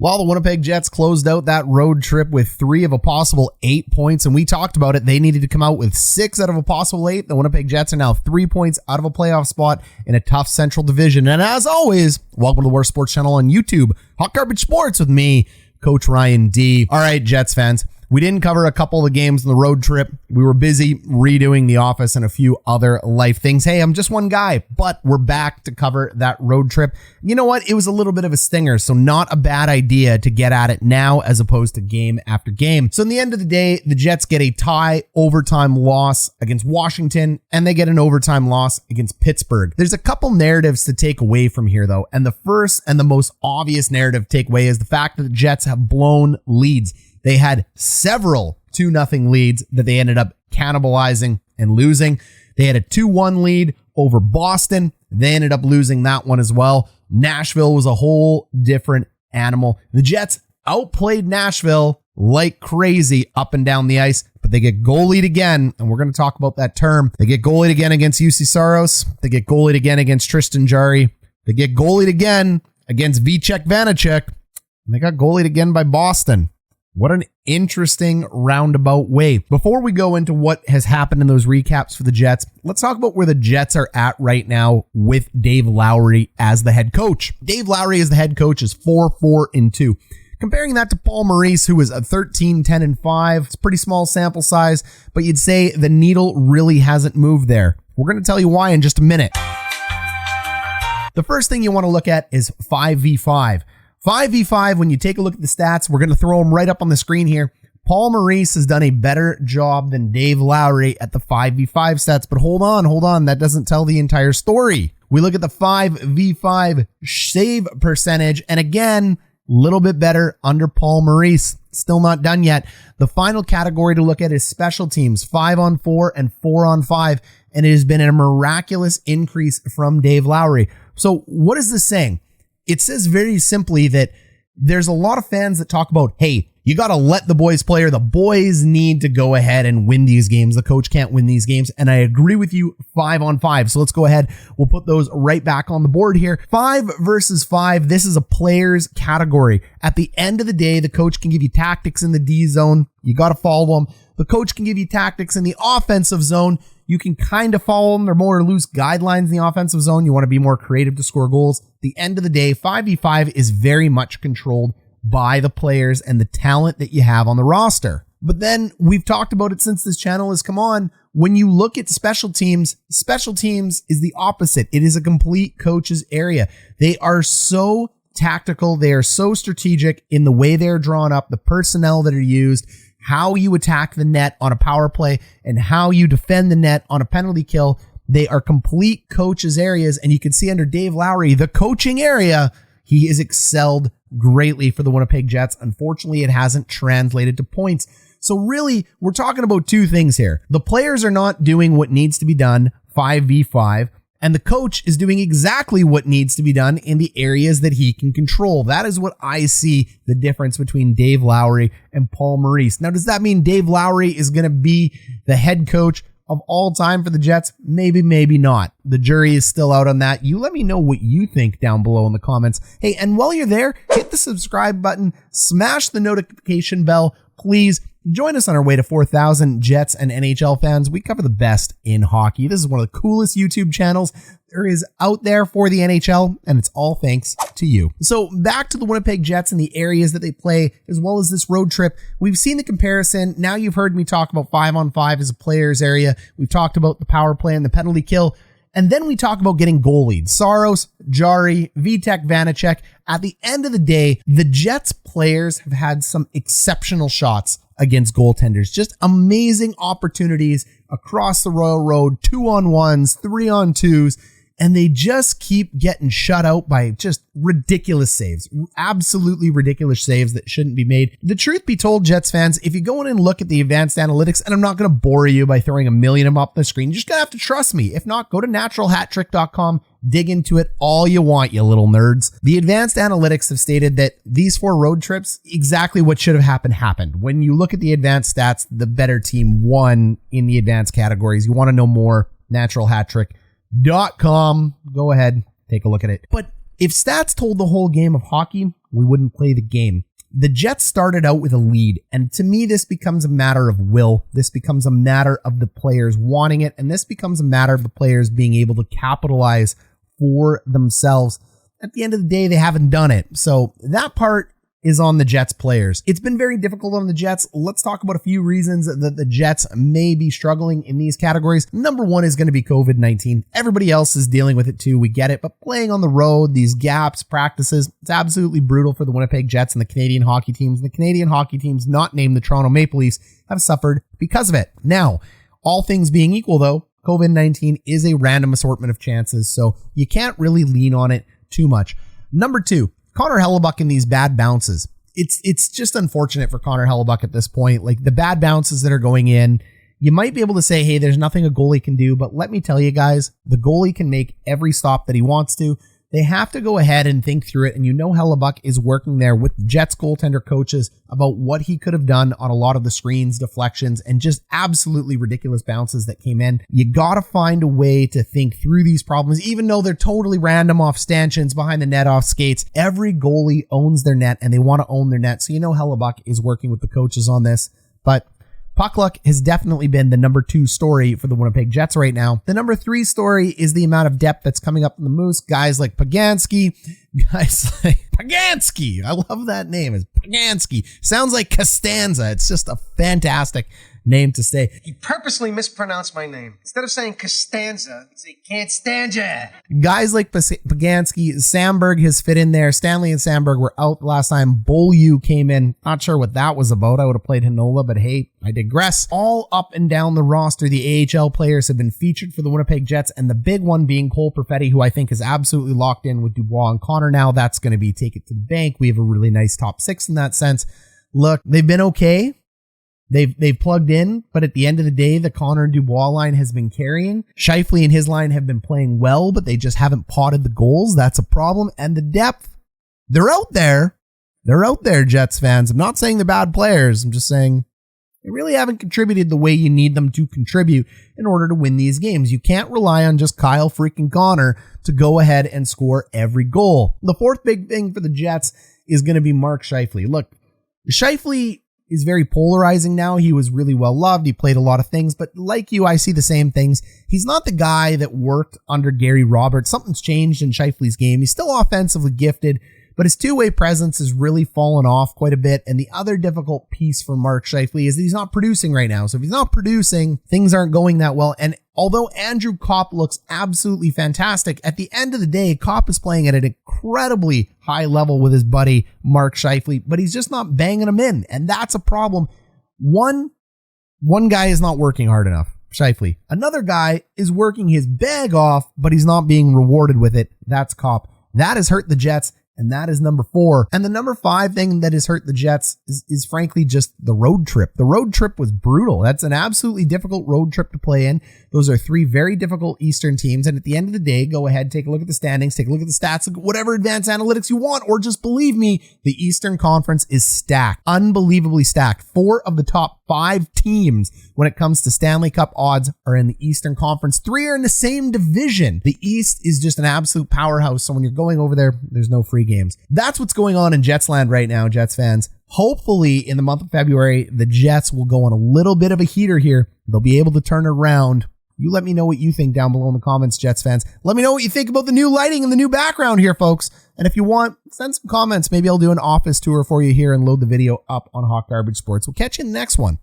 Well, the Winnipeg Jets closed out that road trip with 3 of a possible 8 points, and we talked about it. They needed to come out with 6 out of a possible 8. The Winnipeg Jets are now 3 points out of a playoff spot in a tough Central Division. And as always, welcome to the Worst Sports Channel on YouTube, Hot Garbage Sports with me, Coach Ryan D. All right, Jets fans. We didn't cover a couple of the games on the road trip. We were busy redoing The Office and a few other life things. Hey, I'm just one guy, but we're back to cover that road trip. You know what? It was a little bit of a stinger, so not a bad idea to get at it now as opposed to game after game. So in the end of the day, the Jets get a tie overtime loss against Washington, and they get an overtime loss against Pittsburgh. There's a couple narratives to take away from here, though, and the first and the most obvious narrative takeaway is the fact that the Jets have blown leads. They had several 2-0 leads that they ended up cannibalizing and losing. They had a 2-1 lead over Boston. They ended up losing that one as well. Nashville was a whole different animal. The Jets outplayed Nashville like crazy up and down the ice, but they get goalied again, and we're going to talk about that term. They get goalied again against UC Saros. They get goalied again against Tristan Jarry. They get goalied again against Vitek Vanacek. And they got goalied again by Boston. What an interesting roundabout way. Before we go into what has happened in those recaps for the Jets, let's talk about where the Jets are at right now with Dave Lowry as the head coach. Dave Lowry as the head coach is 4-4-2. Comparing that to Paul Maurice, who was a 13-10-5. It's a pretty small sample size, but you'd say the needle really hasn't moved there. We're going to tell you why in just a minute. The first thing you want to look at is 5v5. 5v5, when you take a look at the stats, we're going to throw them right up on the screen here. Paul Maurice has done a better job than Dave Lowry at the 5v5 stats, but hold on. That doesn't tell the entire story. We look at the 5v5 save percentage, and again, a little bit better under Paul Maurice. Still not done yet. The final category to look at is special teams, 5-on-4 and 4-on-5, and it has been a miraculous increase from Dave Lowry. So what is this saying? It says very simply that there's a lot of fans that talk about, hey, you got to let the boys play, or the boys need to go ahead and win these games. The coach can't win these games. And I agree with you, 5-on-5. So let's go ahead. We'll put those right back on the board here. 5 versus 5. This is a players category. At the end of the day, the coach can give you tactics in the D zone. You got to follow them. The coach can give you tactics in the offensive zone. You can kind of follow them. They're more loose guidelines in the offensive zone. You want to be more creative to score goals. At the end of the day, 5v5 is very much controlled by the players and the talent that you have on the roster. But then we've talked about it since this channel has come on. When you look at special teams is the opposite. It is a complete coach's area. They are so tactical. They are so strategic in the way they're drawn up, the personnel that are used, how you attack the net on a power play, and how you defend the net on a penalty kill. They are complete coaches' areas, and you can see under Dave Lowry, the coaching area, he has excelled greatly for the Winnipeg Jets. Unfortunately, it hasn't translated to points. So really, we're talking about two things here. The players are not doing what needs to be done, 5v5, and the coach is doing exactly what needs to be done in the areas that he can control. That is what I see the difference between Dave Lowry and Paul Maurice. Now, does that mean Dave Lowry is going to be the head coach of all time for the Jets? Maybe, maybe not. The jury is still out on that. You let me know what you think down below in the comments. Hey, and while you're there, hit the subscribe button, smash the notification bell, please. Join us on our way to 4,000 Jets and NHL fans. We cover the best in hockey. This is one of the coolest YouTube channels there is out there for the NHL, and it's all thanks to you. So back to the Winnipeg Jets and the areas that they play, as well as this road trip. We've seen the comparison. Now you've heard me talk about 5-on-5 as a player's area. We've talked about the power play and the penalty kill. And then we talk about getting goalied. Saros, Jarry, Vitek Vanacek. At the end of the day, the Jets players have had some exceptional shots against goaltenders. Just amazing opportunities across the Royal Road, 2-on-1s, 3-on-2s, and they just keep getting shut out by just ridiculous saves. Absolutely ridiculous saves that shouldn't be made. The truth be told, Jets fans, if you go in and look at the advanced analytics, and I'm not going to bore you by throwing a million of them up on the screen, you're just going to have to trust me. If not, go to naturalhattrick.com, dig into it all you want, you little nerds. The advanced analytics have stated that these 4 road trips, exactly what should have happened. When you look at the advanced stats, the better team won in the advanced categories. You want to know more, naturalhattrick.com. Go ahead, take a look at it. But if stats told the whole game of hockey, we wouldn't play the game. The Jets started out with a lead, and to me, this becomes a matter of will. This becomes a matter of the players wanting it, and this becomes a matter of the players being able to capitalize for themselves. At the end of the day, they haven't done it. So that part is on the Jets players. It's been very difficult on the Jets. Let's talk about a few reasons that the Jets may be struggling in these categories. Number one is going to be COVID-19. Everybody else is dealing with it too. We get it. But playing on the road, these gaps, practices, it's absolutely brutal for the Winnipeg Jets and the Canadian hockey teams. The Canadian hockey teams, not named the Toronto Maple Leafs, have suffered because of it. Now, all things being equal though, COVID-19 is a random assortment of chances, so you can't really lean on it too much. Number two, Connor Hellebuyck in these bad bounces. It's just unfortunate for Connor Hellebuyck at this point. Like the bad bounces that are going in, you might be able to say, hey, there's nothing a goalie can do. But let me tell you guys, the goalie can make every stop that he wants to. They have to go ahead and think through it. And Hellebuyck is working there with Jets goaltender coaches about what he could have done on a lot of the screens, deflections, and just absolutely ridiculous bounces that came in. You got to find a way to think through these problems, even though they're totally random off stanchions, behind the net, off skates. Every goalie owns their net and they want to own their net. So Hellebuyck is working with the coaches on this. But puck luck has definitely been the number two story for the Winnipeg Jets right now. The number three story is the amount of depth that's coming up in the Moose. Guys like Pagansky. I love that name. It's Pagansky. Sounds like Costanza. It's just a fantastic name to say. You purposely mispronounced my name. Instead of saying Costanza, you say can't stand ya. Guys like Pagansky, Samberg has fit in there. Stanley and Samberg were out last time. Beaulieu came in. Not sure what that was about. I would have played Heinola, but hey, I digress. All up and down the roster, the AHL players have been featured for the Winnipeg Jets, and the big one being Cole Perfetti, who I think is absolutely locked in with Dubois and Connor now. That's going to be take it to the bank. We have a really nice top six in that sense. Look, they've been okay. They've plugged in, but at the end of the day, the Connor and Dubois line has been carrying. Schiefele and his line have been playing well, but they just haven't potted the goals. That's a problem. And the depth, they're out there. They're out there, Jets fans. I'm not saying they're bad players. I'm just saying they really haven't contributed the way you need them to contribute in order to win these games. You can't rely on just Kyle freaking Connor to go ahead and score every goal. The fourth big thing for the Jets is going to be Mark Schiefele. Look, Schiefele is very polarizing now. He was really well loved. He played a lot of things, but like you, I see the same things. He's not the guy that worked under Gary Roberts. Something's changed in Scheifele's game. He's still offensively gifted, but his two-way presence has really fallen off quite a bit. And the other difficult piece for Mark Schiefele is that he's not producing right now. So if he's not producing, things aren't going that well. And although Andrew Copp looks absolutely fantastic, at the end of the day, Copp is playing at an incredibly high level with his buddy Mark Schiefele, but he's just not banging him in. And that's a problem. One guy is not working hard enough, Schiefele. Another guy is working his bag off, but he's not being rewarded with it. That's Copp. That has hurt the Jets. And that is number 4. And the number 5 thing that has hurt the Jets is frankly just the road trip. The road trip was brutal. That's an absolutely difficult road trip to play in. Those are 3 very difficult Eastern teams. And at the end of the day, go ahead, take a look at the standings, take a look at the stats, look at whatever advanced analytics you want, or just believe me, the Eastern Conference is stacked. Unbelievably stacked. 4 of the top 5 teams when it comes to Stanley Cup odds are in the Eastern Conference. 3 are in the same division. The East is just an absolute powerhouse. So when you're going over there, there's no free games. That's what's going on in Jetsland right now, Jets fans. Hopefully in the month of February, the Jets will go on a little bit of a heater here. They'll be able to turn it around. You let me know what you think down below in the comments, Jets fans. Let me know what you think about the new lighting and the new background here, folks. And if you want, send some comments. Maybe I'll do an office tour for you here and load the video up on Hawk Garbage Sports. We'll catch you in the next one.